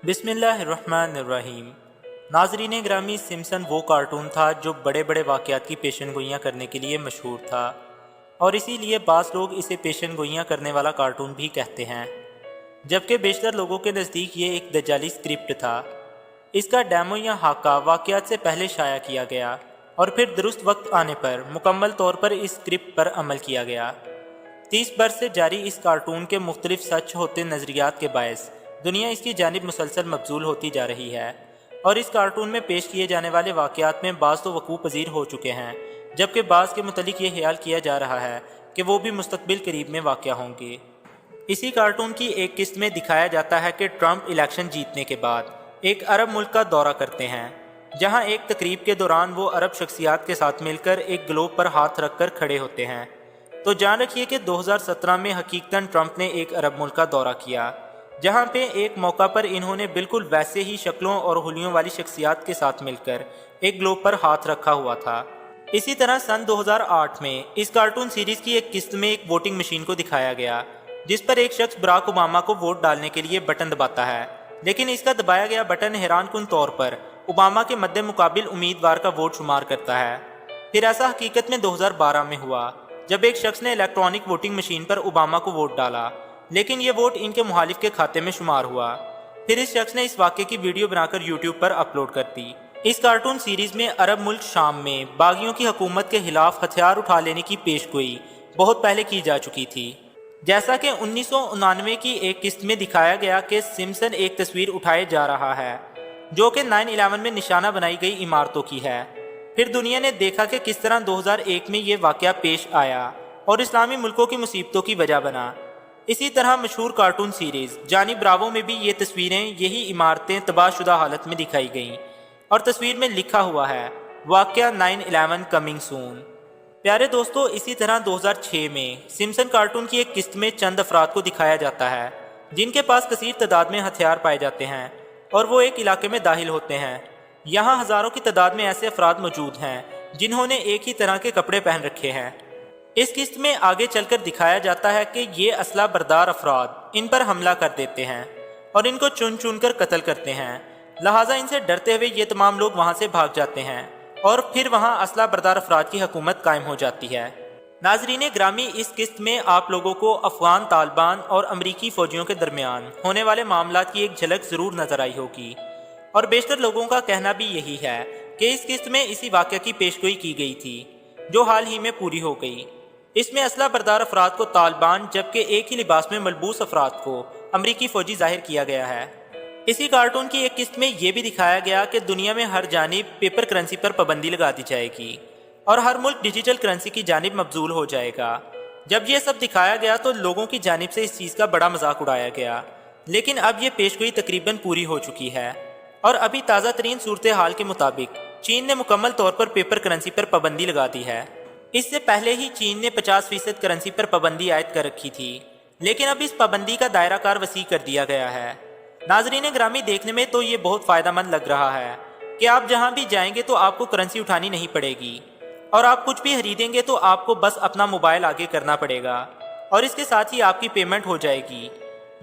बिस्मिल्लाहिर्रहमानिर्रहीम। नाज़रीन ग्रामी, सिम्पसन वो कार्टून था जो बड़े बड़े वाक़यात की पेशन गोइयाँ करने के लिए मशहूर था और इसीलिए बाज़ लोग इसे पेशन गोइयाँ करने वाला कार्टून भी कहते हैं, जबकि बेशतर लोगों के नज़दीक ये एक दज्जाली स्क्रिप्ट था। इसका डेमो या हाका वाक़यात से पहले शाया किया गया और फिर दुरुस्त वक्त आने पर मुकम्मल तौर पर इस स्क्रिप्ट पर अमल किया गया। 30 बरस से जारी इस कार्टून के मुख्तलिफ सच होते नज़रियात के बायस दुनिया इसकी जानिब मुसलसल मबजूल होती जा रही है और इस कार्टून में पेश किए जाने वाले वाक़यात में बाज़ तो वकूफ़ पज़ीर हो चुके हैं, जबकि बाज़ के मुतलिक ये ख्याल किया जा रहा है कि वो भी मुस्तक़बिल करीब में वाक़या होंगे। इसी कार्टून की एक किस्त में दिखाया जाता है कि ट्रंप इलेक्शन जीतने के बाद एक अरब मुल्क का दौरा करते हैं, जहां एक तकरीब के दौरान वो अरब शख्सियात के साथ मिलकर एक ग्लोब पर हाथ रखकर खड़े होते हैं। तो जान रखिए कि 2017 में हकीकतन ट्रंप ने एक अरब मुल्क का दौरा किया, जहां पे एक मौका पर इन्होंने बिल्कुल वैसे ही शक्लों और हुलियों वाली शख्सियात के साथ मिलकर एक ग्लोब पर हाथ रखा हुआ था। इसी तरह सन 2008 में इस कार्टून सीरीज की एक किस्त में एक वोटिंग मशीन को दिखाया गया, जिस पर एक शख्स बराक ओबामा को वोट डालने के लिए बटन दबाता है, लेकिन इसका दबाया गया बटन हैरान कुन तौर पर ओबामा के मद्दे मुकाबिल उम्मीदवार का वोट शुमार करता है। फिर ऐसा हकीकत में 2012 में हुआ, जब एक शख्स ने इलेक्ट्रॉनिक वोटिंग मशीन पर ओबामा को वोट डाला, लेकिन ये वोट इनके मुखालिफ के खाते में शुमार हुआ। फिर इस शख्स ने इस वाक़े की वीडियो बनाकर यूट्यूब पर अपलोड कर दी। इस कार्टून सीरीज में अरब मुल्क शाम में बागियों की हुकूमत के खिलाफ हथियार उठा लेने की पेशगोई बहुत पहले की जा चुकी थी। जैसा कि 1999 की एक किस्त में दिखाया गया कि सिम्पसन एक तस्वीर उठाए जा रहा है जो कि 9/11 में निशाना बनाई गई इमारतों की है। फिर दुनिया ने देखा कि किस तरह 2001 में ये वाक़या पेश आया और इस्लामी मुल्कों की मुसीबतों की वजह बना। इसी तरह मशहूर कार्टून सीरीज जानी ब्रावो में भी ये तस्वीरें, यही इमारतें तबाहशुदा हालत में दिखाई गईं और तस्वीर में लिखा हुआ है वाक़या 9/11 कमिंग सून। प्यारे दोस्तों, इसी तरह 2006 में सिम्पसन कार्टून की एक किस्त में चंद अफराद को दिखाया जाता है जिनके पास कसीर तादाद में हथियार पाए जाते हैं और वो एक इलाके में दाखिल होते हैं। यहाँ हज़ारों की तादाद में ऐसे अफराद मौजूद हैं जिन्होंने एक ही तरह के कपड़े पहन रखे हैं। इस किस्त में आगे चलकर दिखाया जाता है कि ये असला बरदार अफराद इन पर हमला कर देते हैं और इनको चुन चुन कर कत्ल करते हैं। लिहाजा इनसे डरते हुए ये तमाम लोग वहाँ से भाग जाते हैं और फिर वहाँ असला बरदार अफराद की हुकूमत कायम हो जाती है। नाजरीन ग्रामी, इस किस्त में आप लोगों को अफगान तालिबान और अमरीकी फ़ौजियों के दरमियान होने वाले मामलात की एक झलक ज़रूर नज़र आई होगी और बेशतर लोगों का कहना भी यही है कि इस किस्त में इसी वाक़या की पेशगोई की गई थी जो हाल ही में पूरी हो गई। इसमें असला बरदार अफराद को तालिबान, जबकि एक ही लिबास में मलबूस अफराद को अमरीकी फ़ौजी जाहिर किया गया है। इसी कार्टून की एक किस्त में यह भी दिखाया गया कि दुनिया में हर जानिब पेपर करेंसी पर पाबंदी लगा दी जाएगी और हर मुल्क डिजिटल करेंसी की जानिब मबजूल हो जाएगा। जब यह सब दिखाया गया तो लोगों की जानिब से इस चीज़ का बड़ा मजाक उड़ाया गया, लेकिन अब यह पेशगोई तकरीबन पूरी हो चुकी है और अभी ताज़ा तरीन सूरत हाल के मुताबिक चीन ने मुकम्मल तौर पर पेपर करेंसी पर पाबंदी लगा दी है। इससे पहले ही चीन ने 50% करेंसी पर पाबंदी आयद कर रखी थी, लेकिन अब इस पाबंदी का दायरा कार वसी कर दिया गया है। नाजरीन ग्रामी, देखने में तो ये बहुत फ़ायदेमंद लग रहा है कि आप जहाँ भी जाएंगे तो आपको करेंसी उठानी नहीं पड़ेगी और आप कुछ भी खरीदेंगे तो आपको बस अपना मोबाइल आगे करना पड़ेगा और इसके साथ ही आपकी पेमेंट हो जाएगी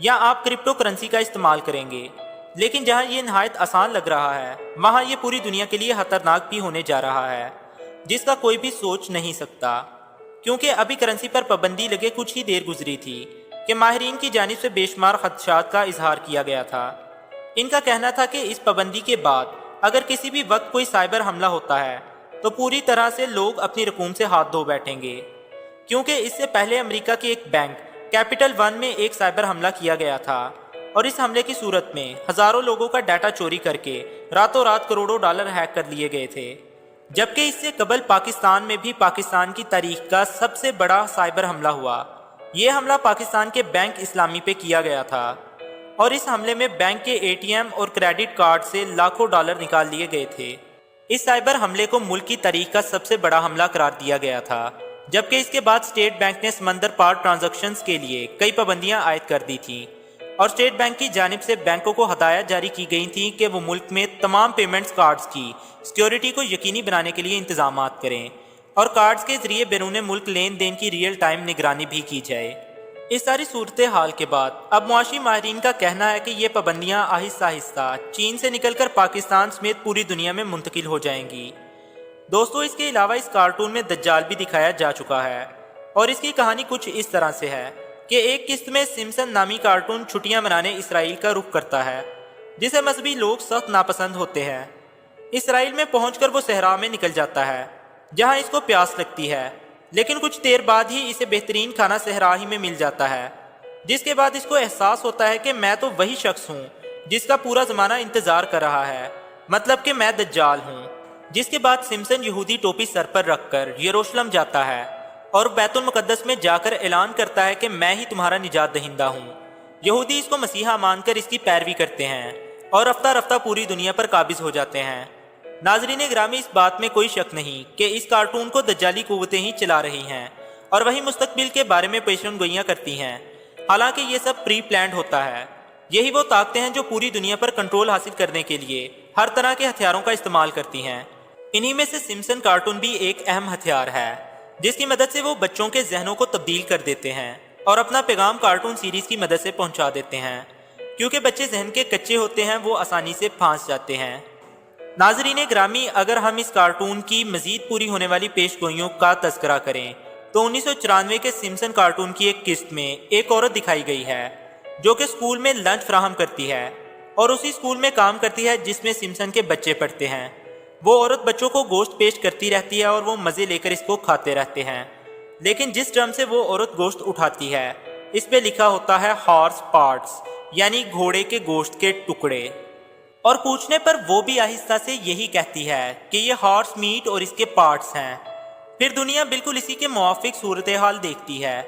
या आप क्रिप्टो करेंसी का इस्तेमाल करेंगे। लेकिन जहाँ ये नहायत आसान लग रहा है, वहाँ ये पूरी दुनिया के लिए ख़तरनाक भी होने जा रहा है, जिसका कोई भी सोच नहीं सकता। क्योंकि अभी करेंसी पर पाबंदी लगे कुछ ही देर गुजरी थी कि माहिरीन की जानिब से बेशुमार खदशात का इजहार किया गया था। इनका कहना था कि इस पाबंदी के बाद अगर किसी भी वक्त कोई साइबर हमला होता है तो पूरी तरह से लोग अपनी रकूम से हाथ धो बैठेंगे, क्योंकि इससे पहले अमेरिका के एक बैंक कैपिटल वन में एक साइबर हमला किया गया था और इस हमले की सूरत में हज़ारों लोगों का डाटा चोरी करके रातों रात करोड़ों डॉलर हैक कर लिए गए थे। जबकि इससे कबल पाकिस्तान में भी पाकिस्तान की तारीख का सबसे बड़ा साइबर हमला हुआ। ये हमला पाकिस्तान के बैंक इस्लामी पे किया गया था और इस हमले में बैंक के ATM और क्रेडिट कार्ड से लाखों डॉलर निकाल लिए गए थे। इस साइबर हमले को मुल्क की तारीख का सबसे बड़ा हमला करार दिया गया था, जबकि इसके बाद स्टेट बैंक ने समंदर पार ट्रांजैक्शंस के लिए कई पाबंदियां आयद कर दी थी और स्टेट बैंक की जानिब से बैंकों को हदायत जारी की गई थी कि वो मुल्क में तमाम पेमेंट्स कार्ड्स की सिक्योरिटी को यकीनी बनाने के लिए इंतजामात करें और कार्ड्स के जरिए बैरून मुल्क लेन देन की रियल टाइम निगरानी भी की जाए। इस सारी सूरत हाल के बाद अब मुआशी माहिरीन का कहना है कि ये पाबंदियाँ आहिस्ता आहिस्ता चीन से निकलकर पाकिस्तान समेत पूरी दुनिया में मुंतकिल हो जाएंगी। दोस्तों, इसके अलावा इस कार्टून में दज्जाल भी दिखाया जा चुका है और इसकी कहानी कुछ इस तरह से है कि एक किस्त में सिम्पसन नामी कार्टून छुट्टियां मनाने इसराइल का रुख करता है, जिसे मजहबी लोग सख्त नापसंद होते हैं। इसराइल में पहुंचकर वो सहरा में निकल जाता है जहां इसको प्यास लगती है, लेकिन कुछ देर बाद ही इसे बेहतरीन खाना सहरा ही में मिल जाता है, जिसके बाद इसको एहसास होता है कि मैं तो वही शख्स हूँ जिसका पूरा ज़माना इंतज़ार कर रहा है, मतलब कि मैं दज्जाल हूँ। जिसके बाद सिम्पसन यहूदी टोपी सर पर रखकर यरूशलेम जाता है और बैतुल मुकद्दस में जाकर ऐलान करता है कि मैं ही तुम्हारा निजात दहिंदा हूँ। यहूदी इसको मसीहा मानकर इसकी पैरवी करते हैं और रफ्ता रफ्ता पूरी दुनिया पर काबिज हो जाते हैं। नाजरीन ग्रामी, इस बात में कोई शक नहीं कि इस कार्टून को दज्जाली कुव्वतें ही चला रही हैं और वही मुस्तकबिल के बारे में पेशन गोइयाँ करती हैं। हालांकि ये सब प्री प्लान्ड होता है। यही वो ताकतें हैं जो पूरी दुनिया पर कंट्रोल हासिल करने के लिए हर तरह के हथियारों का इस्तेमाल करती हैं। इन्हीं में से सिम्पसन कार्टून भी एक अहम हथियार है, जिसकी मदद से वो बच्चों के जहनों को तब्दील कर देते हैं और अपना पैगाम कार्टून सीरीज की मदद से पहुंचा देते हैं। क्योंकि बच्चे जहन के कच्चे होते हैं, वो आसानी से फांस जाते हैं। नाजरीन ग्रामी, अगर हम इस कार्टून की मजीद पूरी होने वाली पेशगोइयों का तज़किरा करें तो 1994 के सिम्पसन कार्टून की एक किस्त में एक औरत दिखाई गई है जो कि स्कूल में लंच फ्राहम करती है और उसी स्कूल में काम करती है जिसमें सिम्पसन के बच्चे पढ़ते हैं। वो औरत बच्चों को गोश्त पेश करती रहती है और वो मज़े लेकर इसको खाते रहते हैं, लेकिन जिस ड्रम से वो औरत गोश्त उठाती है इस पे लिखा होता है हॉर्स पार्ट्स, यानी घोड़े के गोश्त के टुकड़े। और पूछने पर वो भी आहिस्ता से यही कहती है कि ये हॉर्स मीट और इसके पार्ट्स हैं। फिर दुनिया बिल्कुल इसी के मुआफिक सूरत हाल देखती है।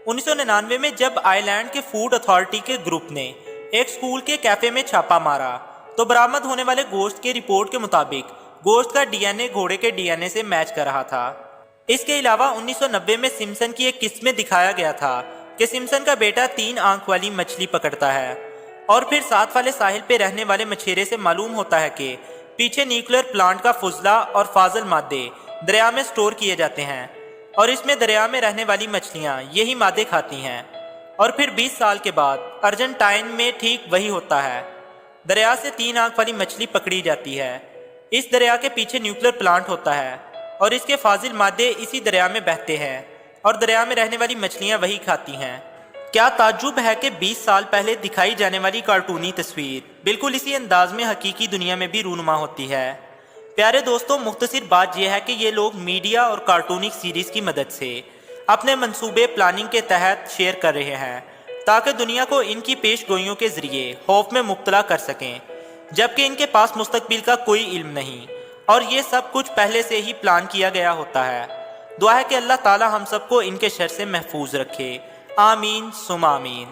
1999 में जब आयरलैंड के फूड अथॉरिटी के ग्रुप ने एक स्कूल के कैफे में छापा मारा तो बरामद होने वाले गोश्त की रिपोर्ट के मुताबिक गोश्त का डीएनए घोड़े के डीएनए से मैच कर रहा था। इसके अलावा 1990 में सिम्पसन की एक किस्त में दिखाया गया था कि सिम्पसन का बेटा 3 आंख वाली मछली पकड़ता है और फिर साथ वाले साहिल पे रहने वाले मछेरे से मालूम होता है कि पीछे न्यूक्लियर प्लांट का फुजला और फाजल मादे दरिया में स्टोर किए जाते हैं और इसमें दरिया में रहने वाली मछलियाँ यही मादे खाती हैं। और फिर 20 साल के बाद अर्जेंटाइन में ठीक वही होता है। दरिया से 3 आंख वाली मछली पकड़ी जाती है। इस दरिया के पीछे न्यूक्लियर प्लांट होता है और इसके फाजिल मादे इसी दरिया में बहते हैं और दरिया में रहने वाली मछलियां वही खाती हैं। क्या ताज्जुब है कि 20 साल पहले दिखाई जाने वाली कार्टूनी तस्वीर बिल्कुल इसी अंदाज में हकीकी दुनिया में भी रूनुमा होती है। प्यारे दोस्तों, मुख्तसर बात यह है कि ये लोग मीडिया और कार्टूनिक सीरीज की मदद से अपने मंसूबे प्लानिंग के तहत शेयर कर रहे हैं ताकि दुनिया को इनकी पेश गोइयों के जरिए खौफ में मुब्तला कर सकें, जबकि इनके पास मुस्तकबिल का कोई इल्म नहीं और ये सब कुछ पहले से ही प्लान किया गया होता है। दुआ है कि अल्लाह ताला हम सबको इनके शर से महफूज रखे। आमीन सुम आमीन।